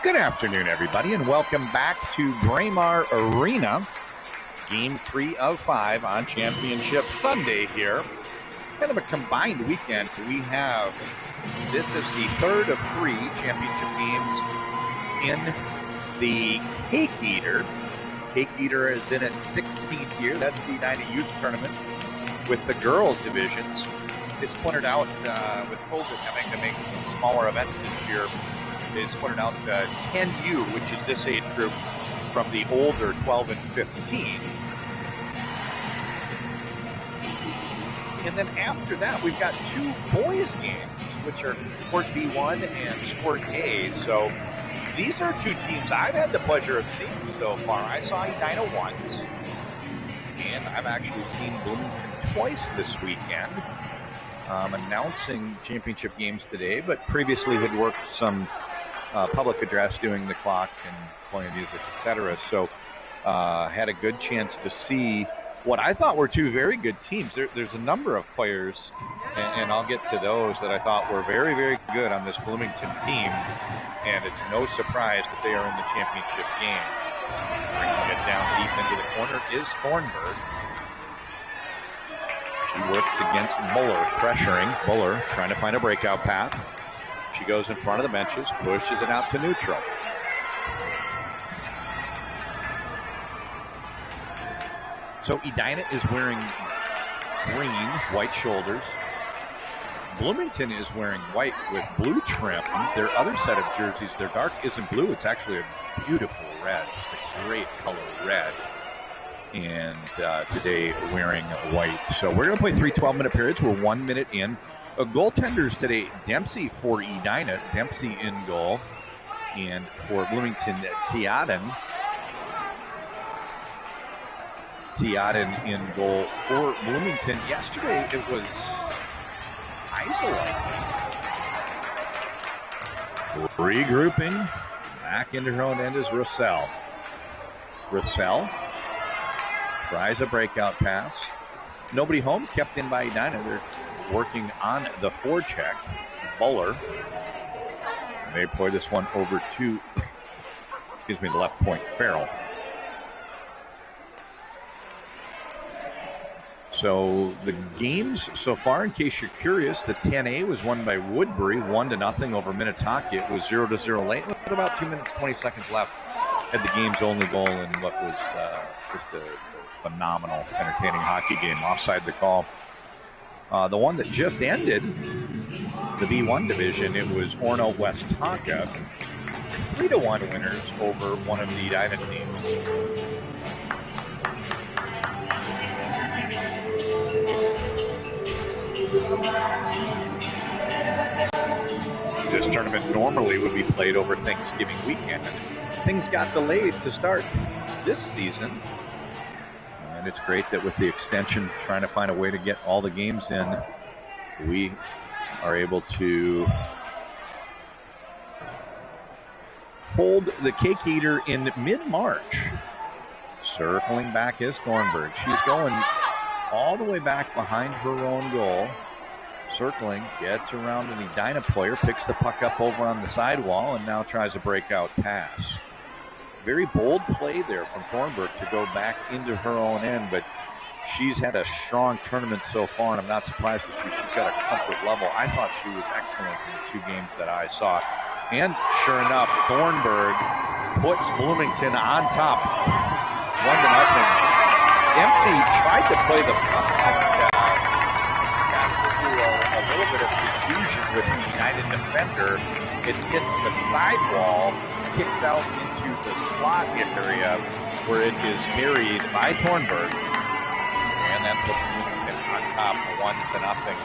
Good afternoon, everybody, and welcome back to Braemar Arena. Game 3 of 5 on Championship Sunday here. Kind of a combined weekend. This is the third of 3 championship games in the Cake Eater. Cake Eater is in its 16th year. That's the Edina Youth Tournament with the girls divisions. They splintered out with COVID having to make some smaller events this year. They splintered out 10U, which is this age group, from the older 12 and 15. And then after that, we've got two boys games, which are Sport B1 and Sport A. So these are two teams I've had the pleasure of seeing so far. I saw Edina once, and I've actually seen Bloomington twice this weekend. Announcing championship games today, but previously had worked some public address, doing the clock and playing music, etc. So had a good chance to see what I thought were two very good teams. There's a number of players, and I'll get to those, that I thought were very, very good on this Bloomington team, and it's no surprise that they are in the championship game. Bringing it down deep into the corner is Thornburg. She works against Buller, pressuring. Buller trying to find a breakout path. She goes in front of the benches, pushes it out to neutral. So Edina is wearing green, white shoulders. Bloomington is wearing white with blue trim. Their other set of jerseys, their dark isn't blue. It's actually a beautiful red, just a great color red. And today wearing white. So we're going to play 3 12-minute periods. We're 1 minute in. Goaltenders today, Dempsey for Edina. Dempsey in goal. And for Bloomington, Tiaden. Tiaden in goal for Bloomington. Yesterday it was Isolite. Regrouping. Back into her own end is Russell. Russell tries a breakout pass. Nobody home, kept in by Edina. They're working on the forecheck. Buller. They play this one over to, the left point, Farrell. So the games so far, in case you're curious, the 10A was won by Woodbury, 1-0 over Minnetonka. It was 0-0 late with about 2 minutes, 20 seconds left. Had the game's only goal in what was just a phenomenal, entertaining hockey game. Offside the call. The one that just ended, the B1 division, it was Orono West Tonka. 3-1 winners over one of the Edina teams. This tournament normally would be played over Thanksgiving weekend. Things got delayed to start this season. And it's great that with the extension, trying to find a way to get all the games in, we are able to hold the Cake Eater in mid-March. Circling back is Thornburg. She's going all the way back behind her own goal. Circling, gets around an Edina player, picks the puck up over on the sidewall, and now tries a breakout pass. Very bold play there from Thornburg to go back into her own end, but she's had a strong tournament so far, and I'm not surprised to see she's got a comfort level. I thought she was excellent in the 2 games that I saw. And sure enough, Thornburg puts Bloomington on top, 1-0. Dempsey tried to play the puck and got into a little bit of confusion with the United defender. It hits the sidewall, kicks out into the slot area where it is buried by Thornburg, and that puts Bloomington on top, 1-0.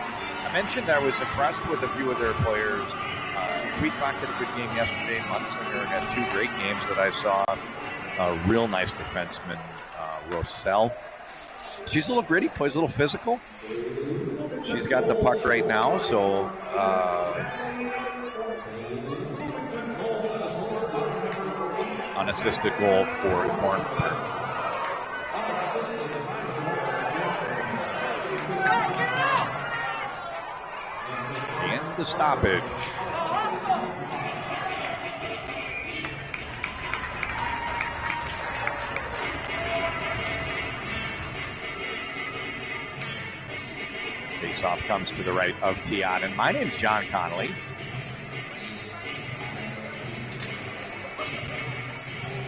I mentioned I was impressed with a few of their players. Tweetbach had a good game yesterday. Munsinger had 2 great games that I saw. A real nice defenseman, Rossell. She's a little gritty, plays a little physical. She's got the puck right now, so unassisted goal for Thornburg. And the stoppage. Faceoff comes to the right of Tiaden. My name's John Connolly.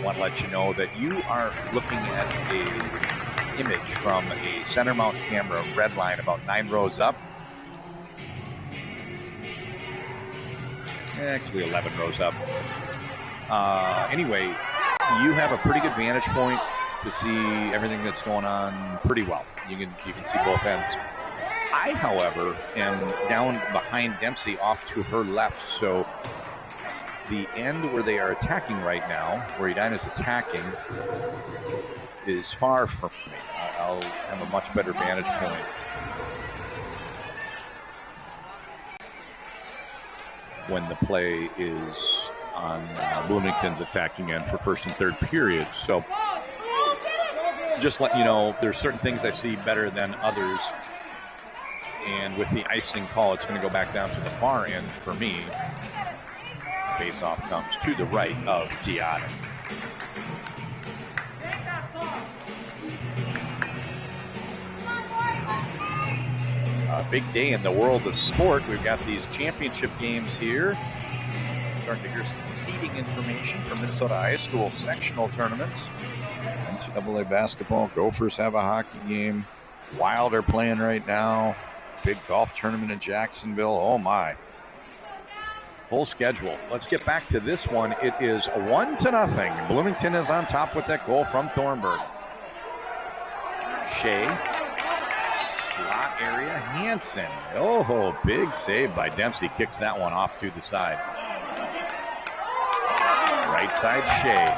want to let you know that you are looking at a image from a center mount camera, red line, about 9 rows up. Actually, 11 rows up. Anyway, you have a pretty good vantage point to see everything that's going on pretty well. You can see both ends. I, however, am down behind Dempsey off to her left, so the end where they are attacking right now, where Edina's attacking, is far from me. I'll have a much better vantage point. When the play is on Bloomington's attacking end for first and third periods. So just let you know, there's certain things I see better than others. And with the icing call, it's going to go back down to the far end for me. Face-off comes to the right of Tiata. A big day in the world of sport. We've got these championship games here. Starting to hear some seeding information from Minnesota high school sectional tournaments. NCAA basketball. Gophers have a hockey game. Wild are playing right now. Big golf tournament in Jacksonville. Oh my. Full schedule. Let's get back to this one. It is 1-0. Bloomington is on top with that goal from Thornburg. Shea. Slot area. Hansen. Oh, big save by Dempsey. Kicks that one off to the side. Right side, Shea.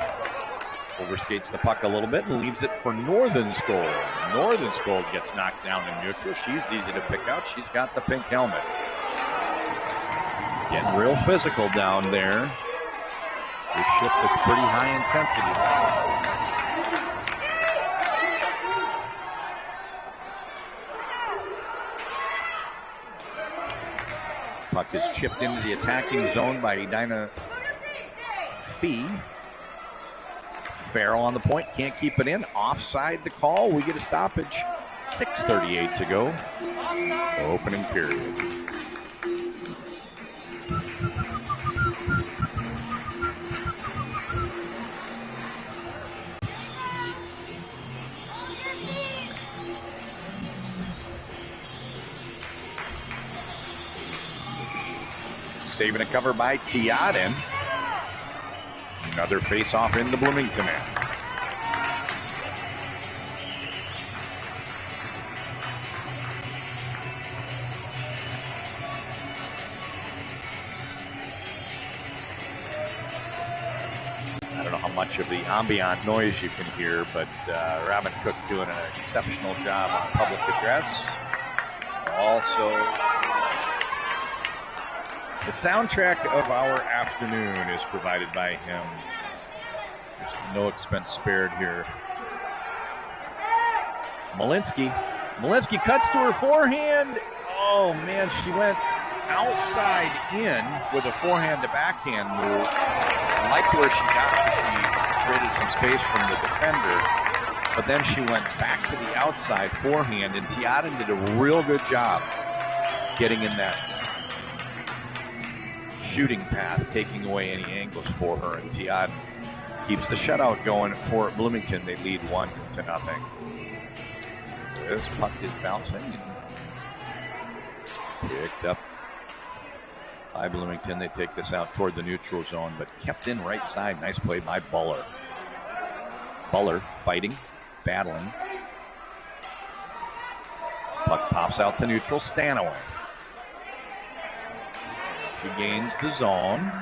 Overskates the puck a little bit and leaves it for Northern's goal. Northern's goal gets knocked down in neutral. She's easy to pick out. She's got the pink helmet. Getting real physical down there. This shift is pretty high intensity. Puck is chipped into the attacking zone by Edina Fee. Farrell on the point, can't keep it in. Offside the call. We get a stoppage. 6:38 to go. The opening period. Saving a cover by Tiaden. Another face-off in the Bloomington end. I don't know how much of the ambient noise you can hear, but Robin Cook doing an exceptional job on public address. Also, the soundtrack of our afternoon is provided by him. There's no expense spared here. Malinsky cuts to her forehand. Oh, man, she went outside in with a forehand to backhand move. I liked where she got. She created some space from the defender, but then she went back to the outside forehand, and Tiaden did a real good job getting in that shooting path, taking away any angles for her, and Tiaden keeps the shutout going for Bloomington. They lead 1-0. This puck is bouncing and picked up by Bloomington. They take this out toward the neutral zone, but kept in right side. Nice play by Buller. Buller fighting, battling. Puck pops out to neutral. Stanaway. She gains the zone.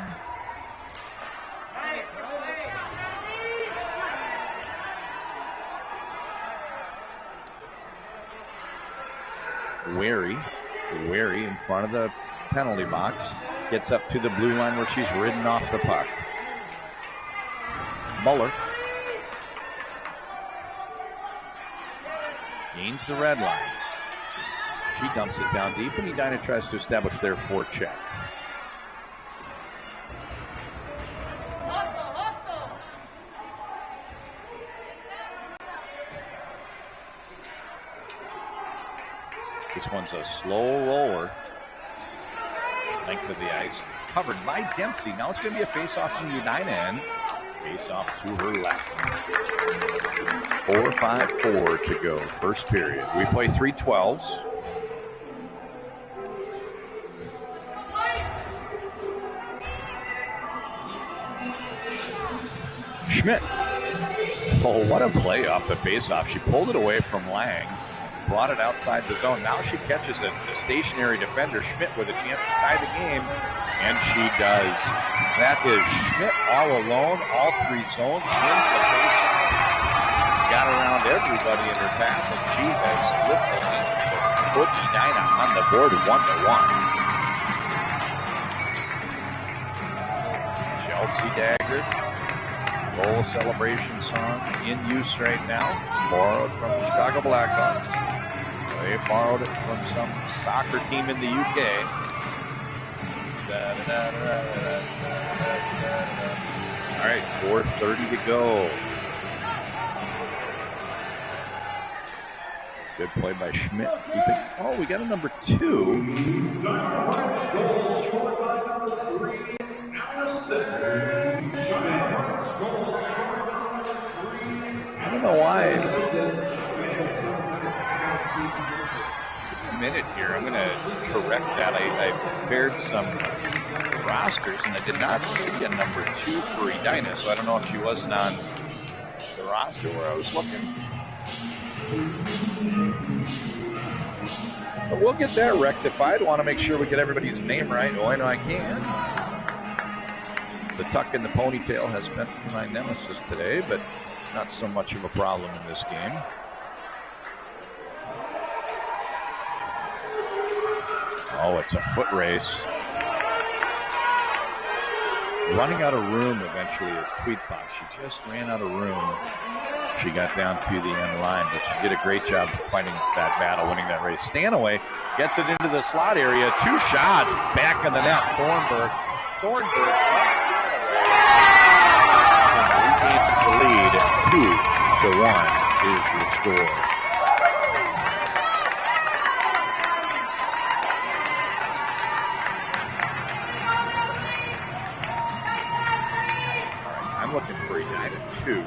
Wary in front of the penalty box. Gets up to the blue line where she's ridden off the puck. Muller gains the red line. She dumps it down deep, and Edina tries to establish their forecheck. This one's a slow roller. Length of the ice covered by Dempsey. Now it's going to be a face-off from the Edina end. Face off to her left. 4:54 to go, first period. We play 3-12s. Schmidt. Oh, what a play off the faceoff. She pulled it away from Lang, brought it outside the zone. Now she catches a stationary defender, Schmidt, with a chance to tie the game, and she does. That is Schmidt all alone, all three zones, wins the faceoff. Got around everybody in her path, and she has flipped the game to put Edina on the board 1-1. Chelsea Dagger. Goal celebration song in use right now. Borrowed from the Chicago Blackhawks. They borrowed it from some soccer team in the UK. All right, 4:30 to go. Good play by Schmidt. Oh, we got a number 2. I don't know why. A minute here. I'm going to correct that. I prepared some rosters, and I did not see a number 2 for Edina, so I don't know if she wasn't on the roster where I was looking. But we'll get that rectified. Want to make sure we get everybody's name right. Oh, I know I can. The tuck in the ponytail has been my nemesis today, but not so much of a problem in this game. Oh, it's a foot race. Running out of room eventually is Tweetbot. She just ran out of room. She got down to the end line, but she did a great job fighting that battle, winning that race. Stanaway gets it into the slot area. 2 shots back in the net. Thornburg runs Stanaway. And regains the lead. 2-1 is your score. Looking for Edina 2.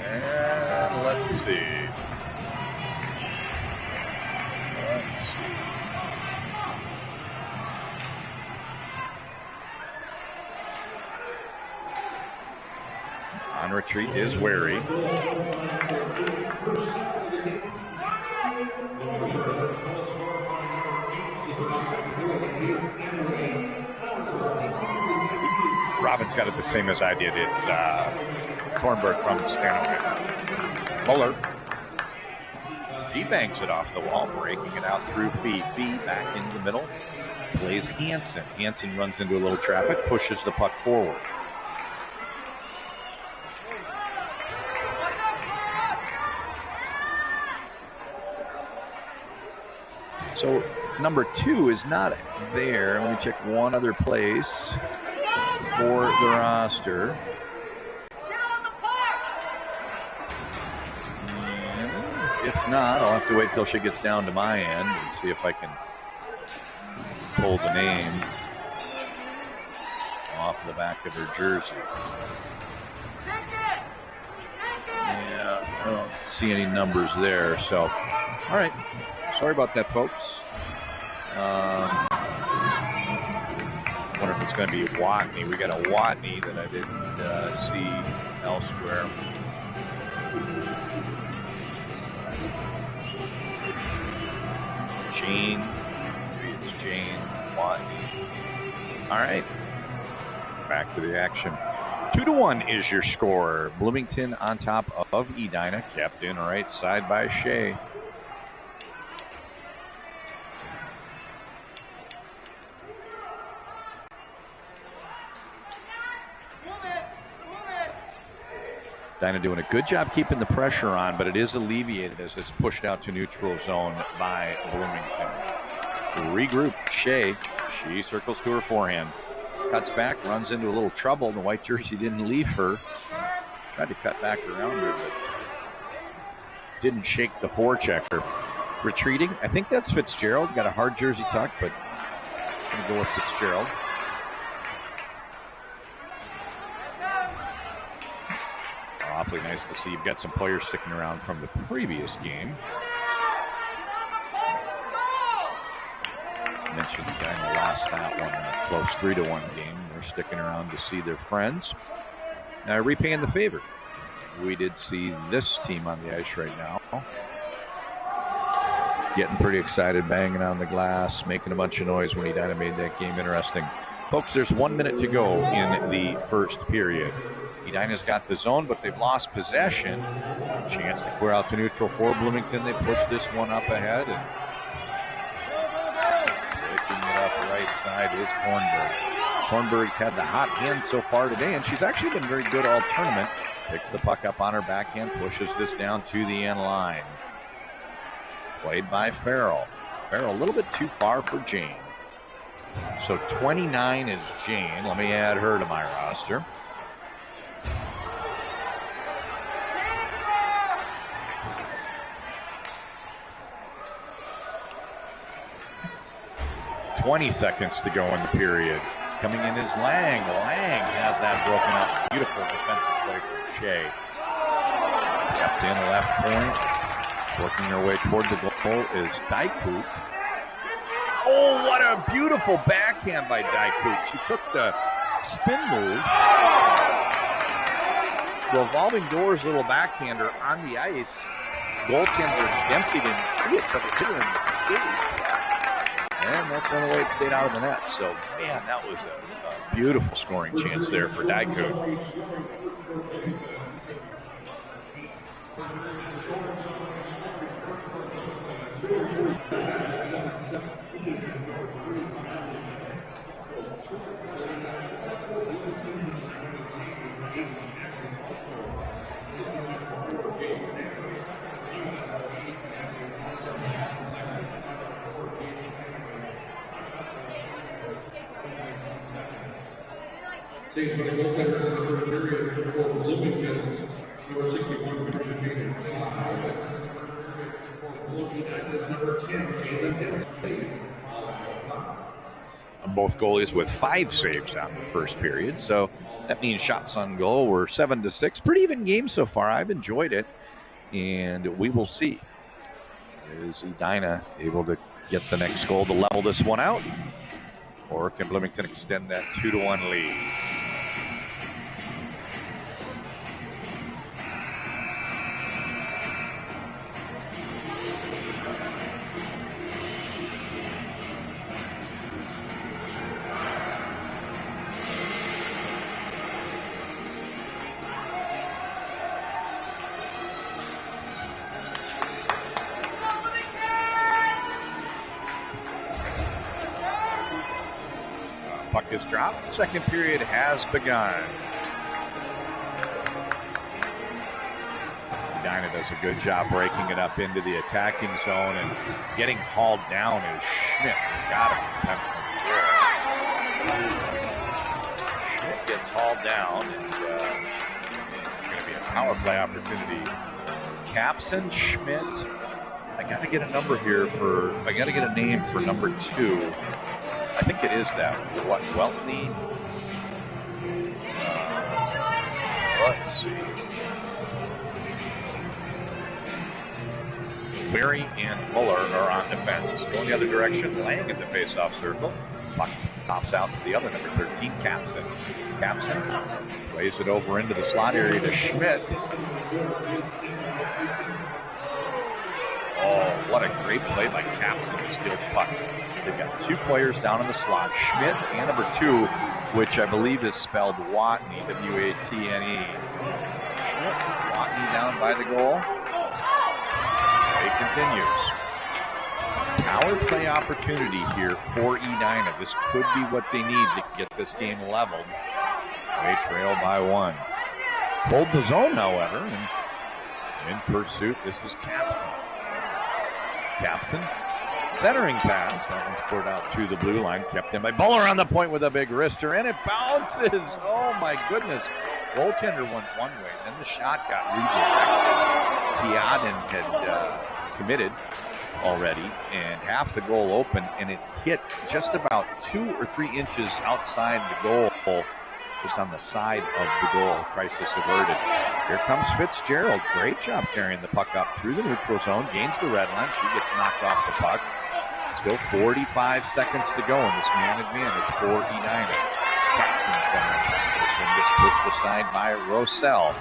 And let's see. On retreat is Wary. Robin's got it the same as I did. It's Thornburg from Stanaway. Muller. She banks it off the wall, breaking it out through Fee. Fee back into the middle. Plays Hansen. Hansen runs into a little traffic, pushes the puck forward. So number 2 is not there. Let me check one other place for the roster. And if not, I'll have to wait till she gets down to my end and see if I can pull the name off the back of her jersey. Yeah, I don't see any numbers there. So, all right. Sorry about that, folks. I wonder if it's going to be Watney. We got a Watney that I didn't see elsewhere. Jane. Maybe it's Jane Watney. All right. Back to the action. 2-1 is your score. Bloomington on top of Edina. Kept in right side by Shea. Edina doing a good job keeping the pressure on, but it is alleviated as it's pushed out to neutral zone by Bloomington. Regroup, Shea. She circles to her forehand. Cuts back, runs into a little trouble. The white jersey didn't leave her. Tried to cut back around her, but didn't shake the forechecker. Retreating, I think that's Fitzgerald. Got a hard jersey tuck, but I'm going to go with Fitzgerald. Hopefully nice to see you've got some players sticking around from the previous game. I mentioned Edina lost that one in a close 3-1 game. They're sticking around to see their friends. Now repaying the favor. We did see this team on the ice right now. Getting pretty excited, banging on the glass, making a bunch of noise when Edina made that game interesting. Folks, there's 1 minute to go in the first period. Edina's got the zone, but they've lost possession. Chance to clear out to neutral for Bloomington. They push this one up ahead. And picking it up right side is Kornberg. Kornberg's had the hot hand so far today, and she's actually been very good all tournament. Picks the puck up on her backhand, pushes this down to the end line. Played by Farrell. Farrell a little bit too far for Jane. So 29 is Jane. Let me add her to my roster. .20 seconds to go in the period. Coming in is Lang. Lang has that broken up. Beautiful defensive play from Shea. Kept in left point. Working her way toward the goal is Dykhoop. Oh, what a beautiful backhand by Dykhoop. She took the spin move. Revolving doors little backhander on the ice. Goaltender Dempsey didn't see it, but it hit her in the skate. And that's the only way it stayed out of the net. So, man, that was a beautiful scoring chance there for Dykhoop. Saves by the goaltenders in the first period for Bloomington's number 61, Virginia 5. Bloomington's number 10, Jalen Dempsey. Both goalies with 5 saves out in the first period, so that means shots on goal were 7-6. Pretty even game so far. I've enjoyed it, and we will see. Is Edina able to get the next goal to level this one out, or can Bloomington extend that 2-1 lead? Puck is dropped. Second period has begun. Edina does a good job breaking it up into the attacking zone, and getting hauled down is Schmidt. He's got him. Schmidt gets hauled down, and it's going to be a power play opportunity. Capson, Schmidt. I got to get a number here I got to get a name for number 2. I think it is that. What, Weltney? Let's see. Berry and Muller are on defense. Going the other direction, Lang in the face-off circle. Puck pops out to the other, number 13, Capson. Capson plays it over into the slot area to Schmidt. Oh, what a great play by Capson to steal the puck. They've got 2 players down in the slot, Schmidt and number 2, which I believe is spelled Watney, W-A-T-N-E. Schmidt, Watney down by the goal. Play continues. Power play opportunity here for Edina. This could be what they need to get this game leveled. They trail by 1. Hold the zone, however, and in pursuit, this is Capson. Capson. Centering pass. That one's poured out to the blue line. Kept in by Buller on the point with a big wrister, and it bounces. Oh, my goodness. Goaltender went one way, then the shot got redirected. Tiaden had committed already, and half the goal open, and it hit just about 2 or 3 inches outside the goal, just on the side of the goal. Crisis averted. Here comes Fitzgerald. Great job carrying the puck up through the neutral zone. Gains the red line. She gets knocked off the puck. Still 45 seconds to go in this man advantage for Edina. Capson centering pass. This one gets pushed aside by Rosell.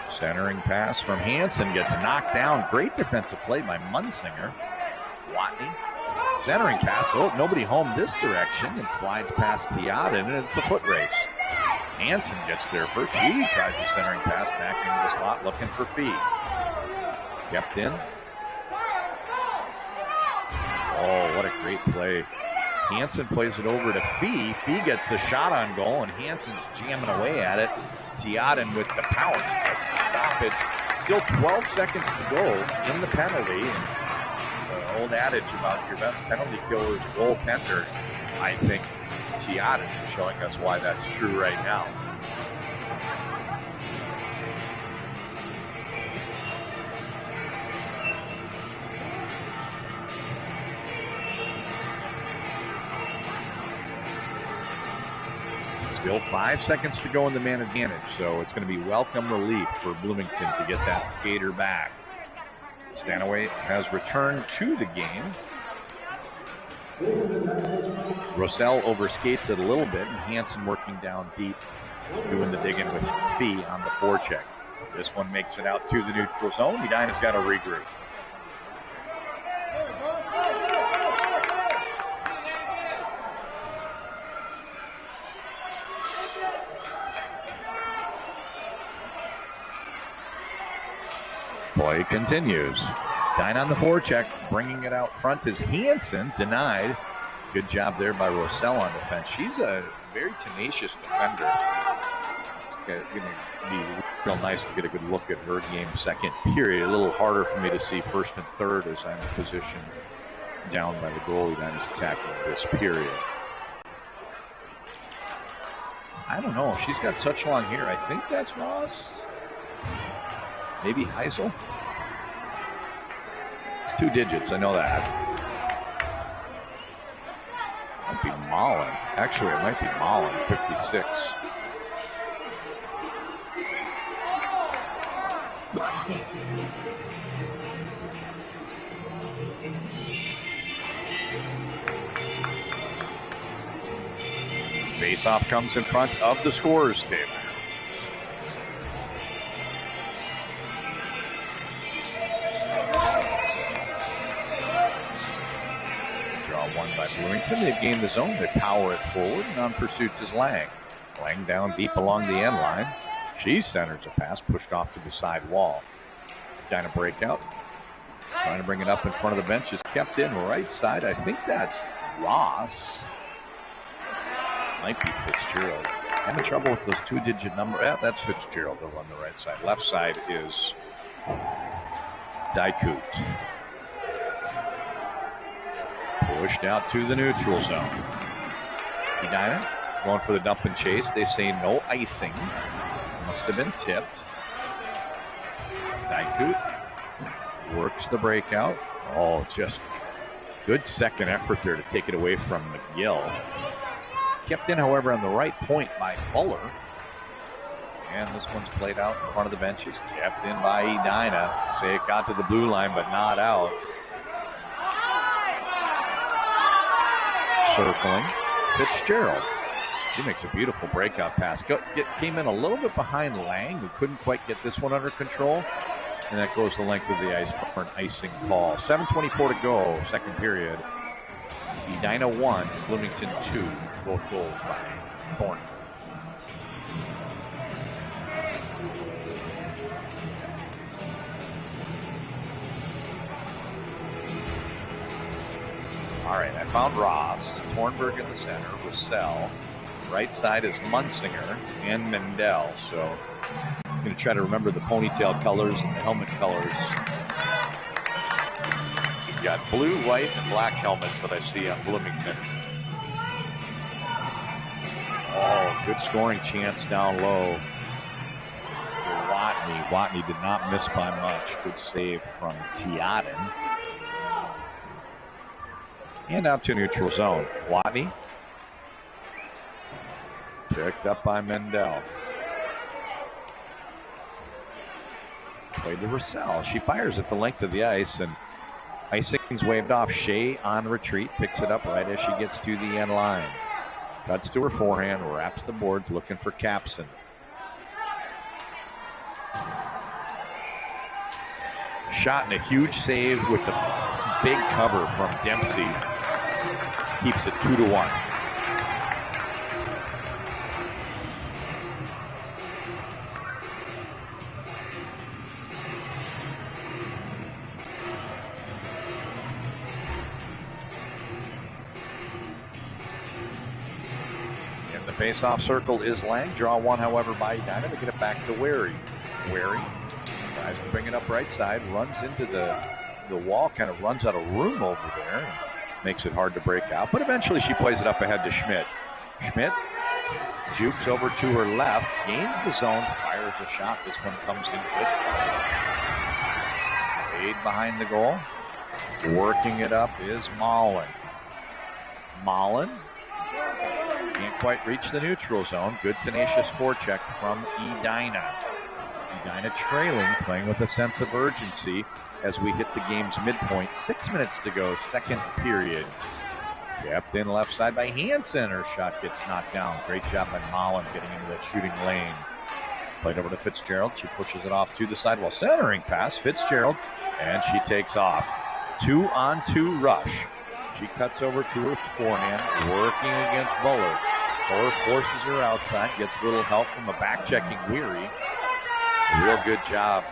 Centering pass from Hansen gets knocked down. Great defensive play by Munsinger. Watney. Centering pass. Oh, nobody home this direction and slides past Tiata, and it's a foot race. Hansen gets there first. She tries a centering pass back into the slot looking for Fee. Kept in. Oh, what a great play. Hansen plays it over to Fee. Fee gets the shot on goal, and Hansen's jamming away at it. Tiaden with the pounce gets the stoppage. Still 12 seconds to go in the penalty. And the old adage about your best penalty killer is goaltender. I think Tiaden is showing us why that's true right now. Still 5 seconds to go in the man advantage, so it's going to be welcome relief for Bloomington to get that skater back. Stanaway has returned to the game. Rosell overskates it a little bit, and Hansen working down deep, doing the digging with Fee on the forecheck. This one makes it out to the neutral zone. Edina's got to regroup. Play continues. Edina on the forecheck, bringing it out front is Hansen, denied. Good job there by Rosell on defense. She's a very tenacious defender. It's going to be real nice to get a good look at her game second period. A little harder for me to see first and third as I'm positioned down by the goalie that is attacking this period. I don't know. She's got such long hair. I think that's Ross. Maybe Heisel. It's 2 digits, I know that. Might be Mullen. Actually, it might be Mullen, 56. Face-off comes in front of the scorer's table. By Bloomington. They've gained the zone. They power it forward, and on pursuit is Lang. Lang down deep along the end line. She centers a pass, pushed off to the side wall. Edina breakout. Trying to bring it up in front of the bench. Is kept in right side. I think that's Ross. Might be Fitzgerald. Having trouble with those 2-digit number. Yeah, that's Fitzgerald over on the right side. Left side is Dykut. Pushed out to the neutral zone. Edina going for the dump and chase. They say no icing. Must have been tipped. Dykut works the breakout. Oh, just good second effort there to take it away from McGill. Kept in, however, on the right point by Buller. And this one's played out in front of the benches. Kept in by Edina. Say it got to the blue line, but not out. Circling Fitzgerald. She makes a beautiful breakout pass. Came in a little bit behind Lang, who couldn't quite get this one under control. And that goes the length of the ice for an icing call. 7:24 to go, second period. Edina 1, Bloomington 2. Both goals by Thornton. All right, I found Ross, Tornberg in the center, Rosell. Right side is Munsinger and Mendel. So I'm going to try to remember the ponytail colors and the helmet colors. You've got blue, white, and black helmets that I see on Bloomington. Oh, good scoring chance down low for Watney. Watney did not miss by much. Good save from Tiaden. And out to neutral zone. Watney. Picked up by Mendel. Played to Russell. She fires at the length of the ice, and icing's waved off. Shea on retreat, picks it up right as she gets to the end line. Cuts to her forehand, wraps the boards, looking for Capson. Shot and a huge save with the big cover from Dempsey. Keeps it 2-1. In the face-off circle is Lang. Draw one, however, by Edina to get it back to Wary. Wary tries to bring it up right side, runs into the wall, kind of runs out of room over there, and makes it hard to break out. But eventually she plays it up ahead to Schmidt. Schmidt jukes over to her left, gains the zone, fires a shot. This one comes in just Aid behind the goal. Working it up is Mullen. Mullen can't quite reach the neutral zone. Good tenacious forecheck from Edina. Edina trailing, playing with a sense of urgency as we hit the game's midpoint. 6 minutes to go, second period. Kept in left side by Hansen. Her shot gets knocked down. Great job by Mullen getting into that shooting lane. Played over to Fitzgerald. She pushes it off to the side while centering pass. Fitzgerald, and she takes off. 2-on-2 rush. She cuts over to her forehand, working against Buller. Buller forces her outside, gets a little help from a back-checking Weary. Real good job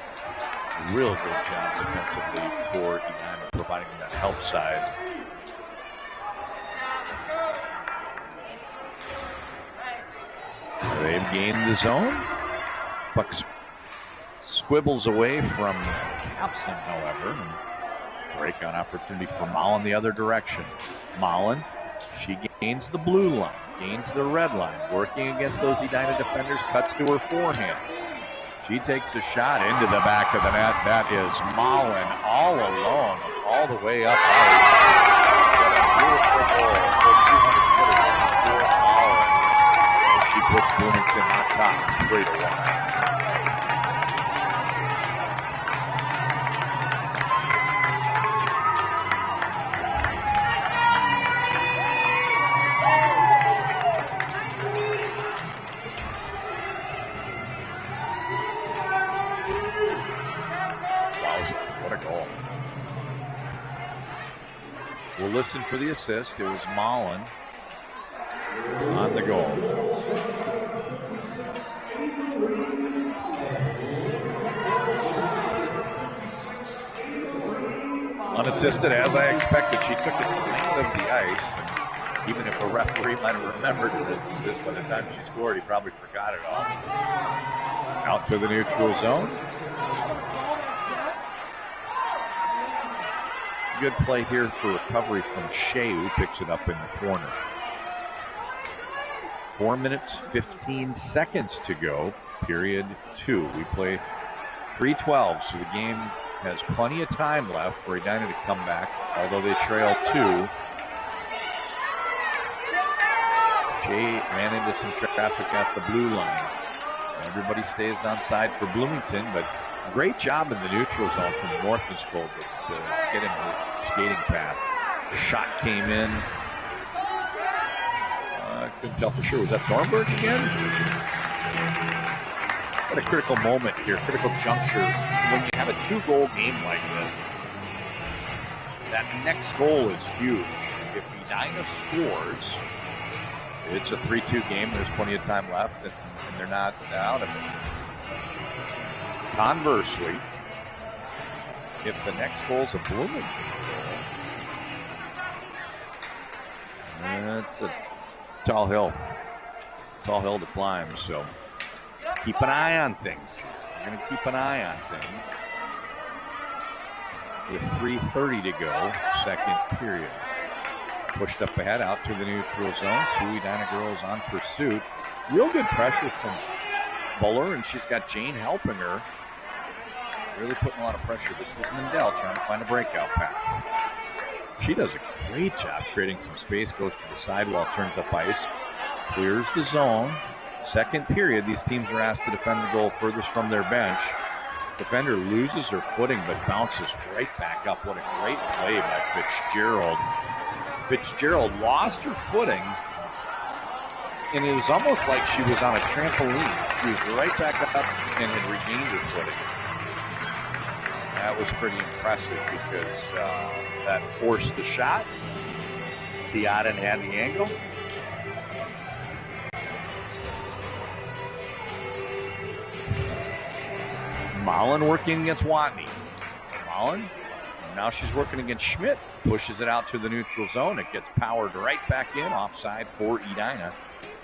defensively for Edina, providing that help side. They've gained the zone. Puck squibbles away from Capson, however. Break on opportunity for Mullen the other direction. Mullen, she gains the blue line, gains the red line, working against those Edina defenders, cuts to her forehand. She takes a shot into the back of the net. That is Mullen all alone, all the way up ice. What a beautiful goal for 200 foot for Mullen. And she puts Bloomington on top, 3-1. We'll listen for the assist. It was Mullen on the goal. Unassisted, as I expected. She took it clean of the ice. And even if a referee might have remembered the assist, by the time she scored, he probably forgot it all. Out to the neutral zone. Good play here for recovery from Shea, who picks it up in the corner. 4 minutes, 15 seconds to go, period 2. We play 3:12, so the game has plenty of time left for Edina to come back, although they trail 2. Shea ran into some traffic at the blue line. Everybody stays on side for Bloomington, but great job in the neutral zone from Northland's goal to get him the skating path. The shot came in. Couldn't tell for sure. Was that Thornburg again? What a critical moment here, critical juncture. When you have a 2-goal game like this, that next goal is huge. If Edina scores, it's a 3-2 game. There's plenty of time left, and they're not out of it. Conversely, if the next goal's a Bloomington goal, it's a tall hill to climb. So keep an eye on things. We're going to keep an eye on things. With 3:30 to go, second period. Pushed up ahead, out to the neutral zone. 2 Edina girls on pursuit. Real good pressure from Buller, and she's got Jane helping her. Really putting a lot of pressure. This is Mendel trying to find a breakout path. She does a great job creating some space, goes to the sidewall, turns up ice, clears the zone. Second period, these teams are asked to defend the goal furthest from their bench. Defender loses her footing but bounces right back up. What a great play by Fitzgerald. Fitzgerald lost her footing, and it was almost like she was on a trampoline. She was right back up and had regained her footing. That was pretty impressive because that forced the shot. Tiaden had the angle. Mullen working against Watney. Mullen, now she's working against Schmidt. Pushes it out to the neutral zone. It gets powered right back in. Offside for Edina.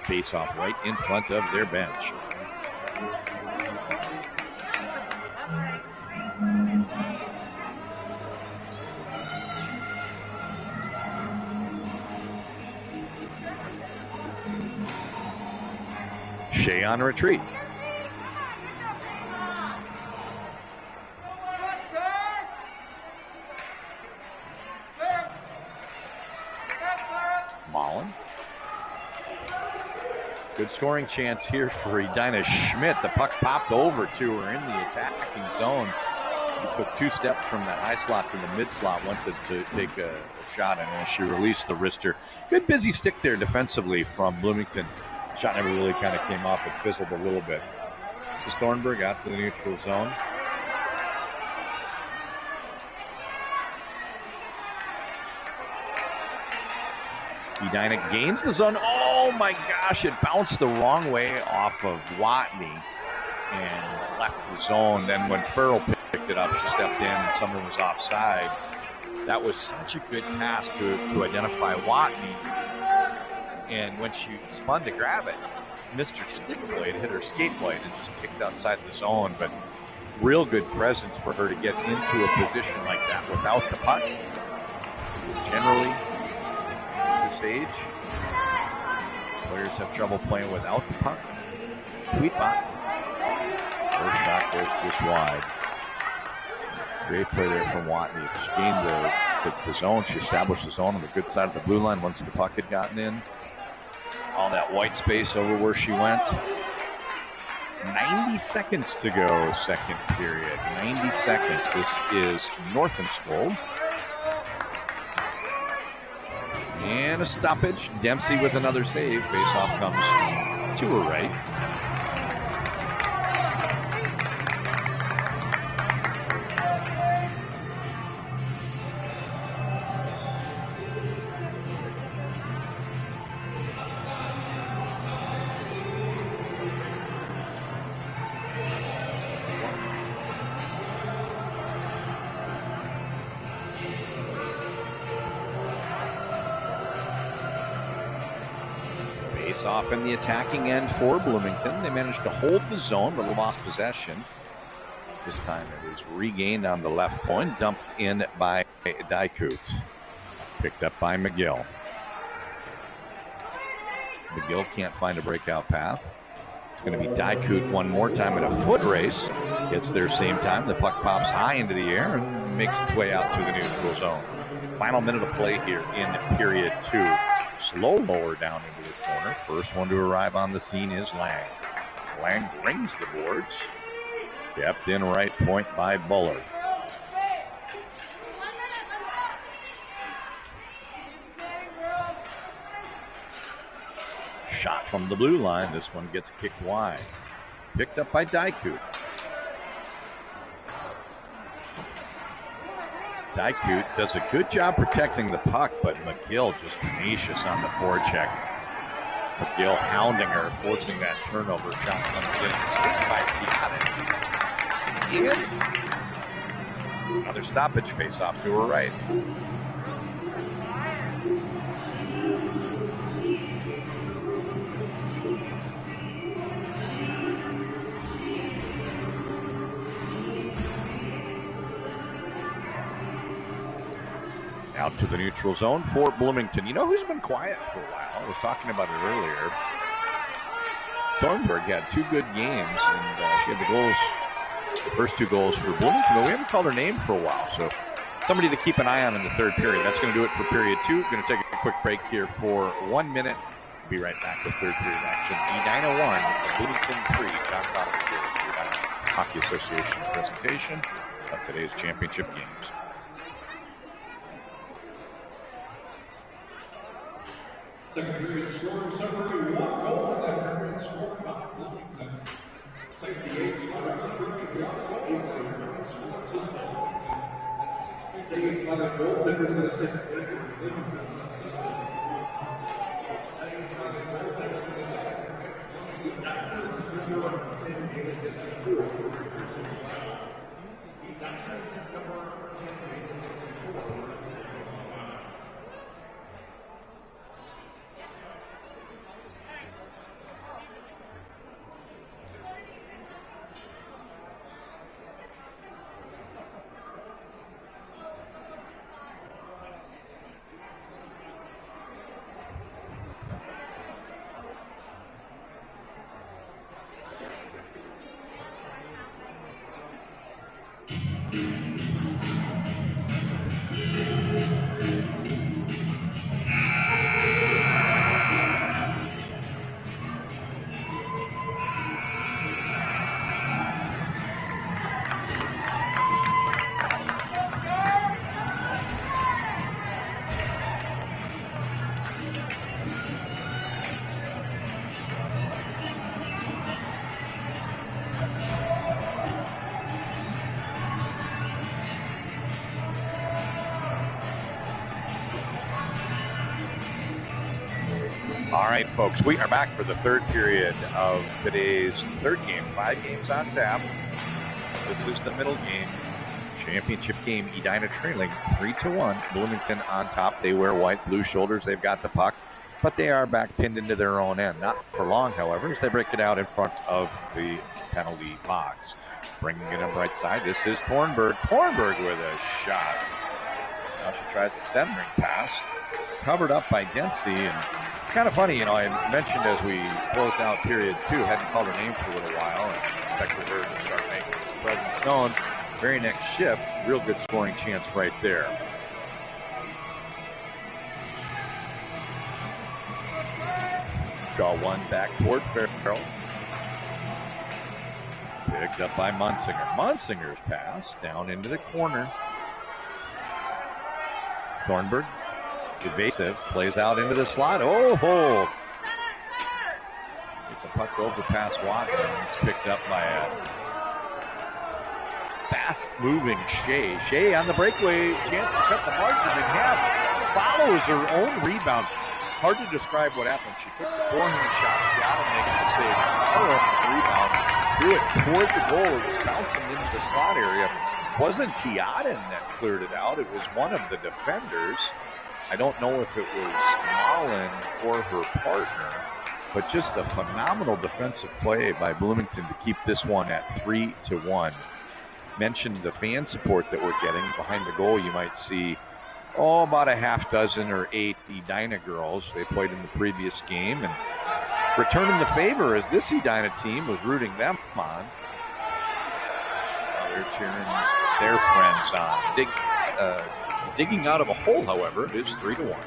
Face off right in front of their bench. Shea on retreat. Mullen. Good scoring chance here for Edina Schmidt. The puck popped over to her in the attacking zone. She took 2 steps from that high slot to the mid slot, went to take a shot, and then she released the wrister. Good busy stick there defensively from Bloomington. Shot never really kind of came off. It fizzled a little bit. So Thornburg out to the neutral zone. Edina gains the zone. Oh my gosh, it bounced the wrong way off of Watney and left the zone. Then when Farrell picked it up, she stepped in and someone was offside. That was such a good pass to identify Watney. And when she spun to grab it, missed her stick blade, hit her skate blade, and just kicked outside the zone. But real good presence for her to get into a position like that without the puck. Generally, this age, players have trouble playing without the puck. Tweetbot. First shot goes just wide. Great play there from Watney. She gained the zone. She established the zone on the good side of the blue line once the puck had gotten in. All that white space over where she went. 90 seconds to go, second period. 90 seconds. This is Northenskold. And a stoppage. Dempsey with another save. Faceoff comes to her right. Off in the attacking end for Bloomington. They managed to hold the zone but lost possession. This time it is regained on the left point, dumped in by Dykut. Picked up by McGill. McGill can't find a breakout path. It's going to be Dykut one more time in a foot race. Gets there same time. The puck pops high into the air and makes its way out to the neutral zone. Final minute of play here in period 2. Slow lower down into the corner. First one to arrive on the scene is Lang. Lang brings the boards. Kept in right point by Bullard. Shot from the blue line. This one gets kicked wide. Picked up by Dykut. Dykut does a good job protecting the puck, but McGill just tenacious on the forecheck. McGill hounding her, forcing that turnover. Shot comes in, slipped by Tiaden. And another stoppage face-off to her right. Out to the neutral zone for Bloomington. You know who's been quiet for a while? I was talking about it earlier. Thornburg had 2 good games, and she had the first 2 goals for Bloomington, but we haven't called her name for a while, so somebody to keep an eye on in the third period. That's going to do it for period 2. Going to take a quick break here for 1 minute. Be right back with third period action. Edina 1, Bloomington 3. John Cotton here. Hockey Association presentation of today's championship games. Second period scoring summary, 1 goal in that period scored by Bloomington. 68 saves by the goaltenders in the second period. Bloomington. Saves by the goaltenders in the second period. The Niners is number 10 against 4. All right, folks, we are back for the third period of today's third game. 5 games on tap. This is the middle game. Championship game. Edina trailing 3-1. Bloomington on top. They wear white, blue shoulders. They've got the puck, but they are back pinned into their own end. Not for long, however, as they break it out in front of the penalty box. Bringing it up right side. This is Thornburg. Thornburg with a shot. Now she tries a centering pass. Covered up by Dempsey, and it's kind of funny, I mentioned as we closed out period 2, hadn't called her name for a little while, and expected her to start making her presence known. Very next shift, real good scoring chance right there. Draw one back toward Farrell. Picked up by Munsinger. Munsinger's pass down into the corner. Thornburg. Evasive, plays out into the slot. Oh, get the puck over past Watton. It's picked up by a fast-moving Shea. Shea on the breakaway, chance to cut the margin in half. Follows her own rebound. Hard to describe what happened. She took the forehand shot. Tiata makes the save. She rebound, threw it toward the goal. It was bouncing into the slot area. It wasn't Tiata that cleared it out. It was one of the defenders. I don't know if it was Mullen or her partner, but just a phenomenal defensive play by Bloomington to keep this one at 3-1. Mentioned the fan support that we're getting behind the goal. You might see, about a half dozen or 8 Edina girls. They played in the previous game and returning the favor as this Edina team was rooting them on. They're cheering their friends on. Digging out of a hole, however, it is 3-1.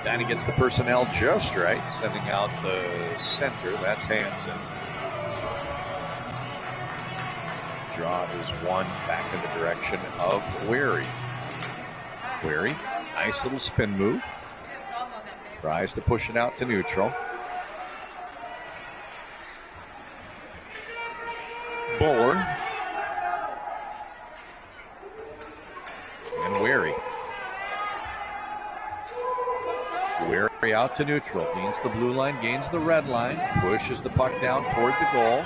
Danny gets the personnel just right, sending out the center. That's Hansen. Draw is one back in the direction of Wary. Wary, nice little spin move. Tries to push it out to neutral. Buller. And Wary. Wary out to neutral. Gains the blue line, gains the red line. Pushes the puck down toward the goal.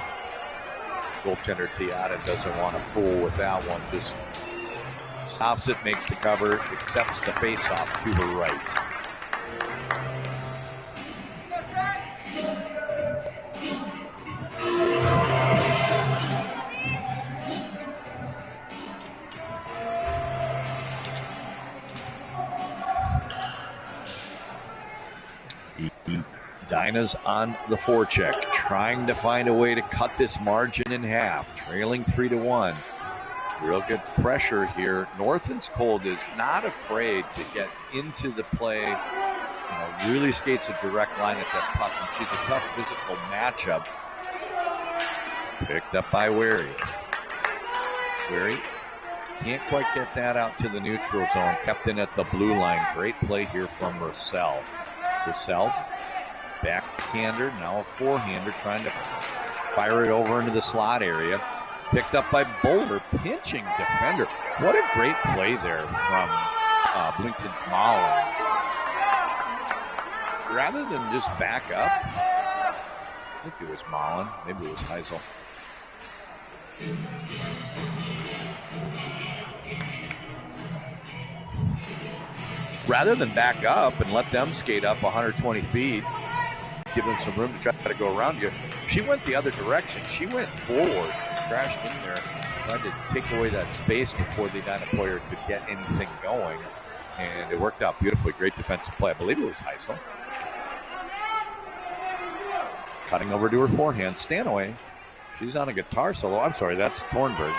Goaltender Tiata doesn't want to fool with that one. Just stops it, makes the cover, accepts the face-off to her right. Edina's on the forecheck, trying to find a way to cut this margin in half, trailing 3-1. Real good pressure here. Northen's Cold is not afraid to get into the play. Really skates a direct line at that puck, and she's a tough physical matchup. Picked up by Wary. Wary can't quite get that out to the neutral zone. Kept in at the blue line. Great play here from Roussel. Roussel, backhander, now a forehander, trying to fire it over into the slot area. Picked up by Boulder, pinching defender. What a great play there from Bloomington's Mullen. Rather than just back up, I think it was Mullen, maybe it was Heisel. Rather than back up and let them skate up 120 feet, give them some room to try to go around you, she went the other direction. She went forward, crashed in there, tried to take away that space before the Edina player could get anything going. And it worked out beautifully. Great defensive play. I believe it was Heisel. Cutting over to her forehand. Stanaway. She's on a guitar solo. I'm sorry, that's Thornburg.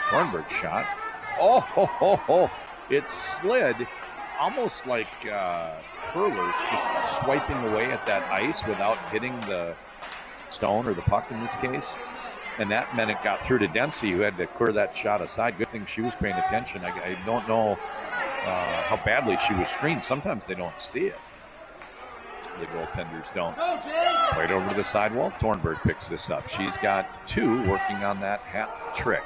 Thornburg shot. Oh, ho, ho, ho. It slid almost like curlers, just swiping away at that ice without hitting the stone or the puck in this case. And that meant it got through to Dempsey, who had to clear that shot aside. Good thing she was paying attention. I don't know how badly she was screened. Sometimes they don't see it. The goaltenders don't. Right over to the sidewall. Thornburg picks this up. She's got two working on that hat trick.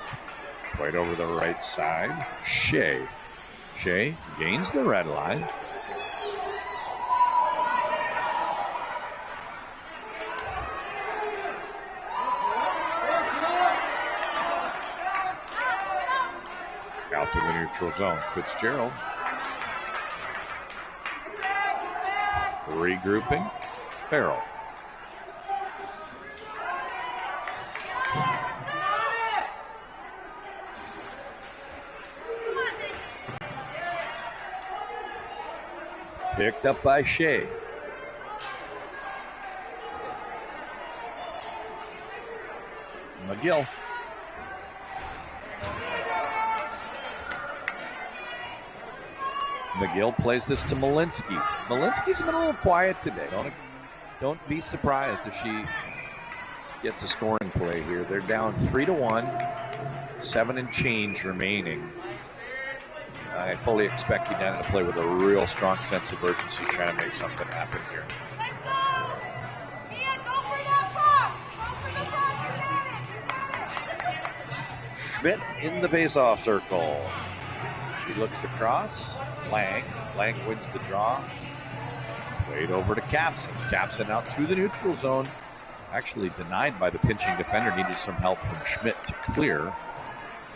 Right over the right side. Shea. Shea gains the red line. Out to the neutral zone. Fitzgerald. Regrouping. Farrell. Picked up by Shea. McGill. McGill plays this to Malinsky. Malinsky's been a little quiet today. Don't be surprised if she gets a scoring play here. They're down 3-1, 7 and change remaining. I fully expect Edina to play with a real strong sense of urgency, trying to make something happen here. Schmidt in the face-off circle. She looks across. Lang wins the draw. Played over to Capson. Capson out to the neutral zone. Actually denied by the pinching defender. Needed some help from Schmidt to clear.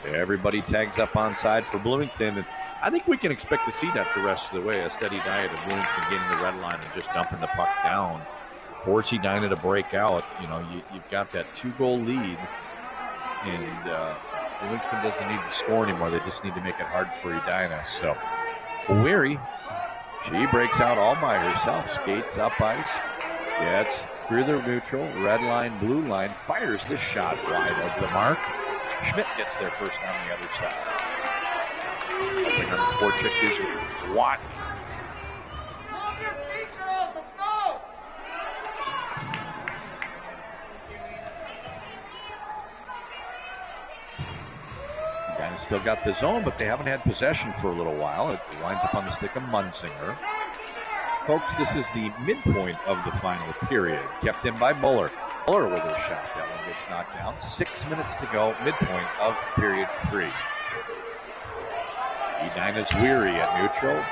Everybody tags up on side for Bloomington. And I think we can expect to see that the rest of the way. A steady diet of Bloomington getting the red line and just dumping the puck down. Force Edina to break out. You've got that 2-goal lead. And Bloomington doesn't need to score anymore. They just need to make it hard for Edina. So Weary, she breaks out all by herself, skates up ice, gets through the neutral, red line, blue line, fires this shot wide of the mark. Schmidt gets there first on the other side. Helping on the forecheck is Watt. Edina still got the zone, but they haven't had possession for a little while. It winds up on the stick of Munsinger. Folks, this is the midpoint of the final period. Kept in by Muller. Muller with a shot. That one gets knocked down. 6 minutes to go, midpoint of period 3. Edina's Weary at neutral.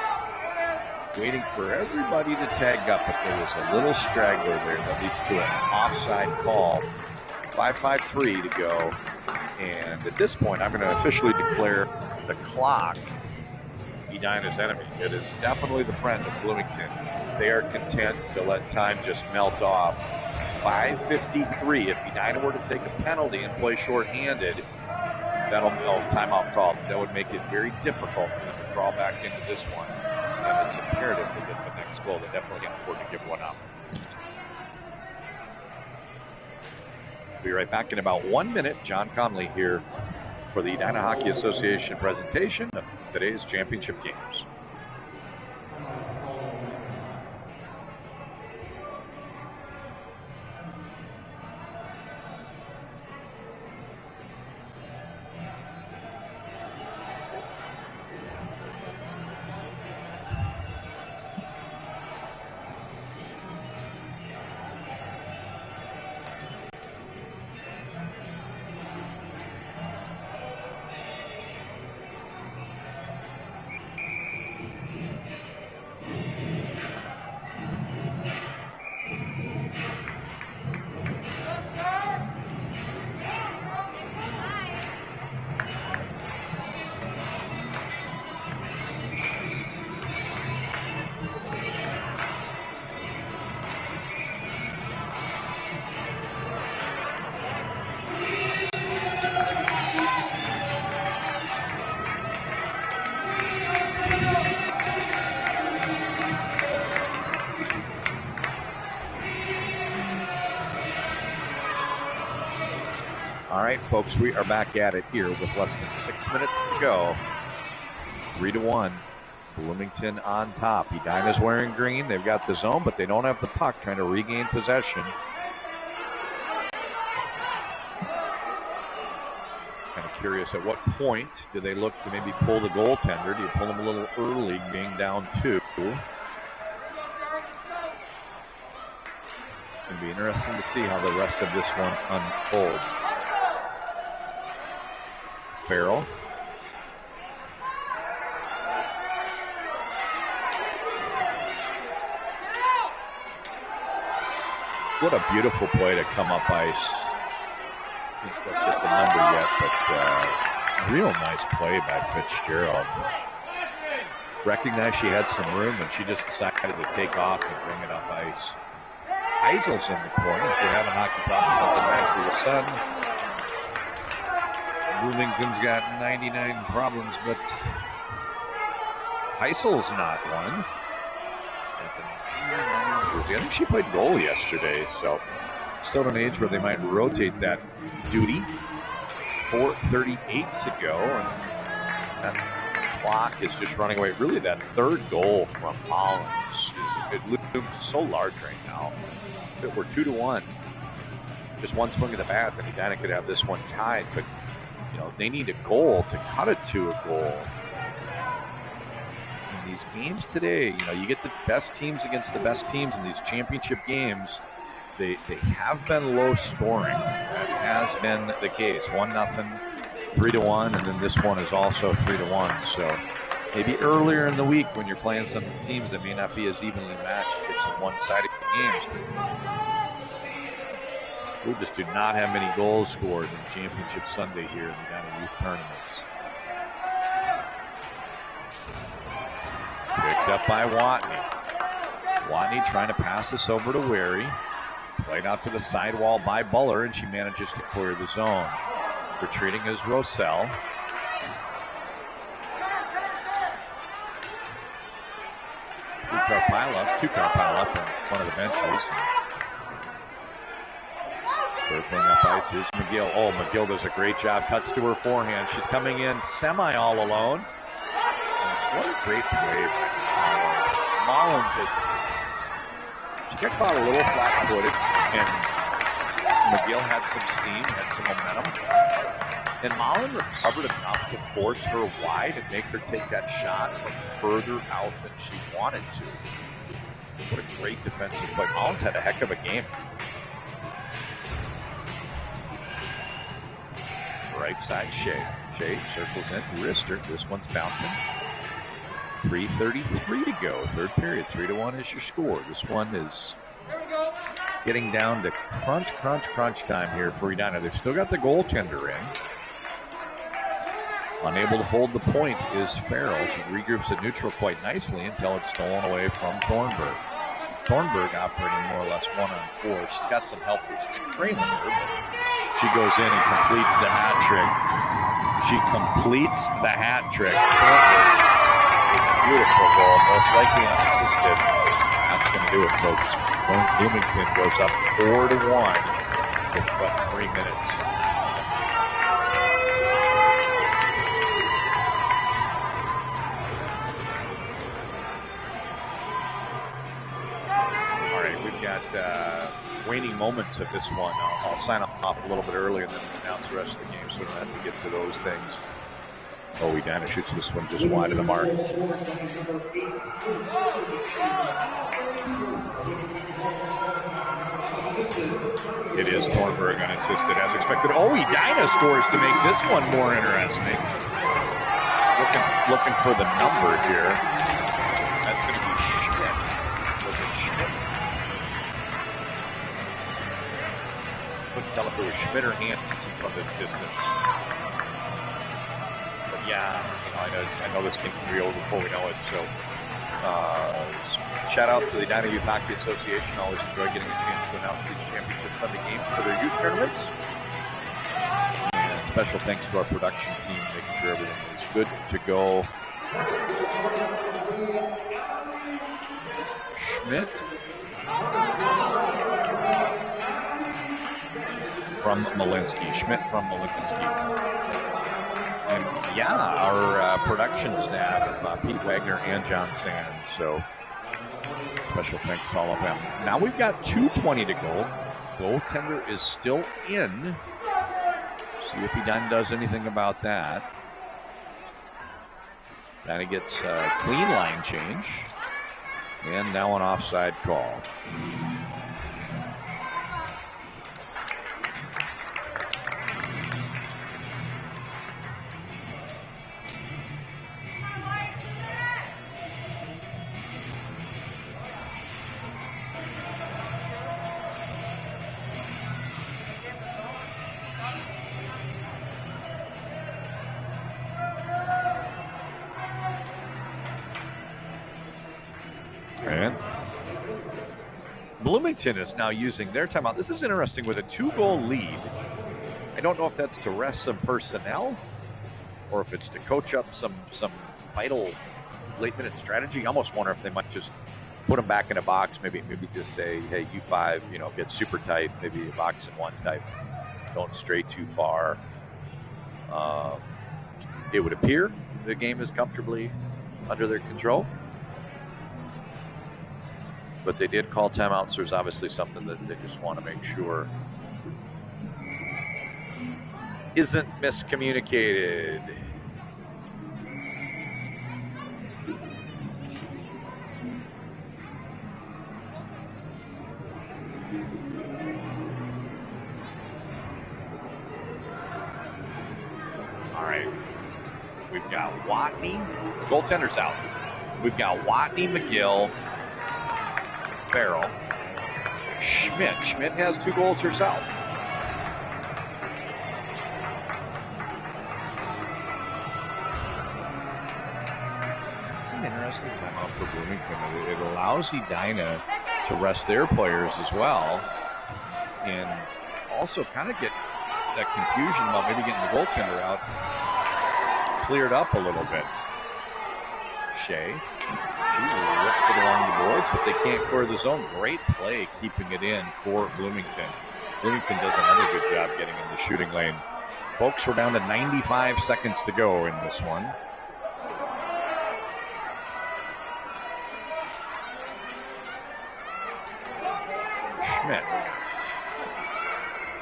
Waiting for everybody to tag up, but there was a little straggler there that leads to an offside call. 5:53 to go. And at this point, I'm going to officially declare the clock Edina's enemy. It is definitely the friend of Bloomington. They are content to let time just melt off. 5:53. If Edina were to take a penalty and play shorthanded, that'll timeout call. That would make it very difficult for them to crawl back into this one. And it's imperative to get the next goal. They definitely can't afford to give one up. Be right back in about 1 minute. John Conley here for the Edina Hockey Association presentation of today's championship games. All right, folks, we are back at it here with less than 6 minutes to go. 3-1, Bloomington on top. Edina's wearing green. They've got the zone, but they don't have the puck, trying to regain possession. Kind of curious, at what point do they look to maybe pull the goaltender? Do you pull them a little early, being down 2? It's going to be interesting to see how the rest of this one unfolds. Farrell. What a beautiful play to come up ice. I can't quite get the number yet, but real nice play by Fitzgerald. Recognized she had some room, and she just decided to take off and bring it up ice. Heisel's in the corner. If you're having hockey problems, I'll come back for your son. Bloomington's got 99 problems, but Heisel's not one. I think she played goal yesterday, so still at an age where they might rotate that duty. 4:38 to go, and that clock is just running away. Really, that third goal from Mullins, it looms so large right now. If it were 2-1, just one swing of the bat, then Edina could have this one tied, but you know, they need a goal to cut it to a goal. In these games today, you know, you get the best teams against the best teams in these championship games. They have been low scoring. That has been the case. 1-0, 3-1, and then this one is also 3-1. So maybe earlier in the week when you're playing some teams that may not be as evenly matched, get some one-sided games. But we just do not have many goals scored in Championship Sunday here in the Edina Youth Tournaments. Picked up by Watney. Watney trying to pass this over to Wary. Played out to the sidewall by Buller, and she manages to clear the zone. Retreating is Rosell. Two-car pile up in front of the benches. Circling up ice is McGill. Oh, McGill does a great job. Cuts to her forehand. She's coming in semi all alone. What a great play. Mullen she got caught a little flat-footed, and McGill had some steam, had some momentum. And Mullen recovered enough to force her wide and make her take that shot from further out than she wanted to. What a great defensive play. Mullen's had a heck of a game. Right side, Shea. Shea circles in, wrister. This one's bouncing. 3:33 to go, third period. 3-1 is your score. This one is getting down to crunch time here for Edina. They've still got the goaltender in. Unable to hold the point is Farrell. She regroups at neutral quite nicely until it's stolen away from Thornburg. Thornburg operating more or less 1-on-4. She's got some help with trailing her, but she goes in and completes the hat trick. She completes the hat trick. Beautiful goal, most likely unassisted. That's going to do it, folks. Bloomington goes up 4-1 with but 3 minutes. All right, we've got waning moments of this one. I'll sign off a little bit early and then announce the rest of the game so we don't have to get to those things. Edina shoots this one just wide of the mark. It is Thornburg unassisted as expected. Edina scores to make this one more interesting. Looking for the number here. That's going to be Schmidt. Was it Schmidt? Couldn't tell if it was Schmidt or Hansen from this distance. But yeah, I know this game's going to be over before we know it. So shout out to the Edina Youth Hockey Association. Always enjoy getting a chance to announce these championship Sunday games for their youth tournaments. And special thanks to our production team, making sure everything is good to go. Schmidt from Malinsky. Schmidt from Malinsky. And yeah, our production staff, Pete Wagner and John Sands. So special thanks to all of them. Now we've got 2:20 to go. Goaltender is still in. See if Edina does anything about that. Edina gets a clean line change. And now an offside call. And Bloomington is now using their timeout. This is interesting with a 2-goal lead. I don't know if that's to rest some personnel or if it's to coach up some vital late-minute strategy. I almost wonder if they might just put them back in a box, maybe just say, hey, you 5, get super tight, maybe a box and 1 type. Don't stray too far. It would appear the game is comfortably under their control. But they did call timeouts. So there's obviously something that they just want to make sure isn't miscommunicated. All right. We've got Watney. Goaltender's out. We've got Watney, McGill, Farrell, Schmidt. Schmidt has 2 goals herself. It's an interesting timeout for Bloomington. It allows Edina to rest their players as well and also kind of get that confusion about maybe getting the goaltender out cleared up a little bit. Shea. She rips it along the boards, but they can't clear the zone. Great play keeping it in for Bloomington. Bloomington does another good job getting in the shooting lane. Folks, we're down to 95 seconds to go in this one.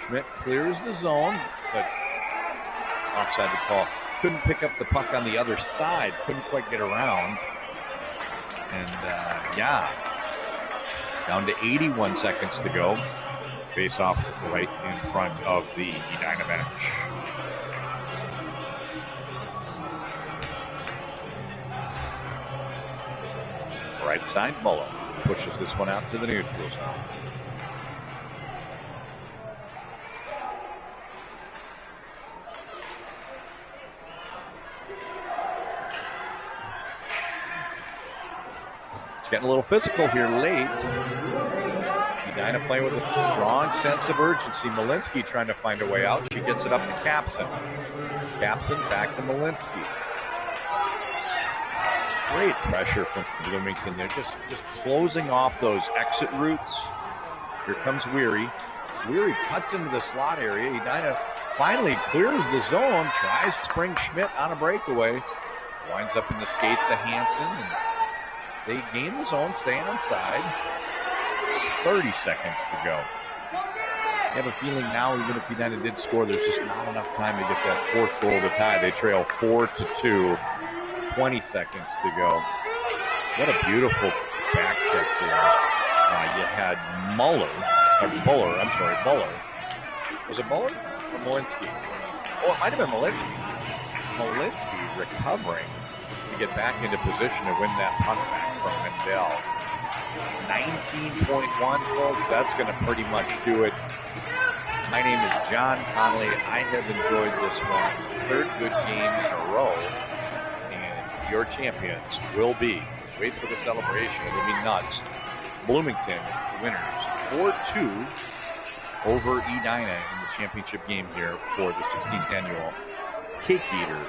Schmidt clears the zone, but offside the call. Couldn't pick up the puck on the other side. Couldn't quite get around. And down to 81 seconds to go. Face off right in front of the Edina bench. Right side, Mullen pushes this one out to the neutral zone. Getting a little physical here late. Edina playing with a strong sense of urgency. Malinsky trying to find a way out. She gets it up to Capson. Capson back to Malinsky. Great pressure from Bloomington. They're just closing off those exit routes. Here comes Weary. Weary cuts into the slot area. Edina finally clears the zone, tries to spring Schmidt on a breakaway. Winds up in the skates of Hansen, and they gain the zone, stay onside. 30 seconds to go. I have a feeling now, even if Edina did score, there's just not enough time to get that fourth goal to tie. They trail 4-2. 20 seconds to go. What a beautiful back check there. You had Buller. Was it Buller or Malinsky? Oh, it might have been Malinsky. Malinsky recovering to get back into position to win that puck back from Mendel. 19.1, folks. That's going to pretty much do it. My name is John Connolly. I have enjoyed this one. Third good game in a row. And your champions will be, wait for the celebration, it'll be nuts. Bloomington winners 4-2 over Edina in the championship game here for the 16th annual Cake Eater.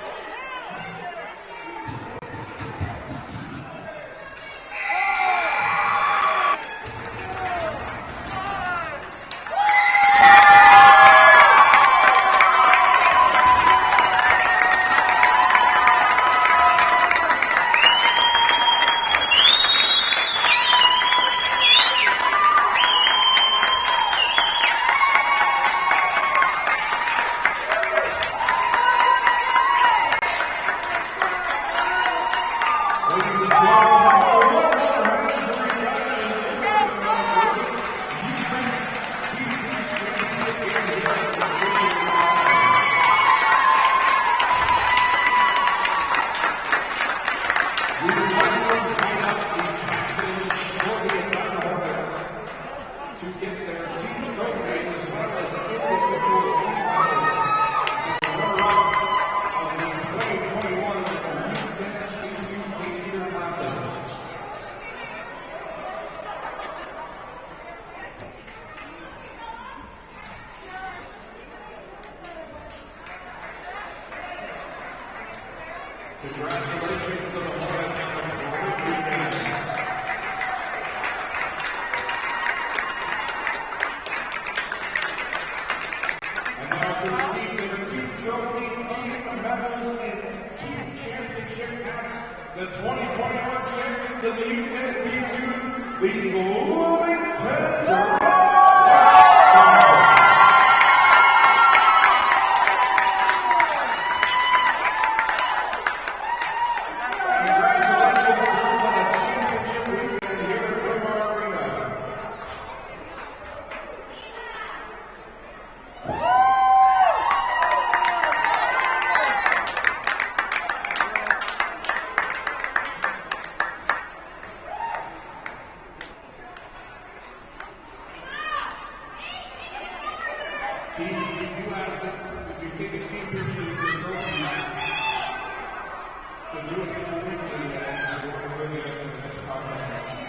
The 2021 champions of the U10 B2, the Bloomington Rockets. Teams, we do ask them, if you take a team picture with your trophies, to do it individually as we're going to the next conference.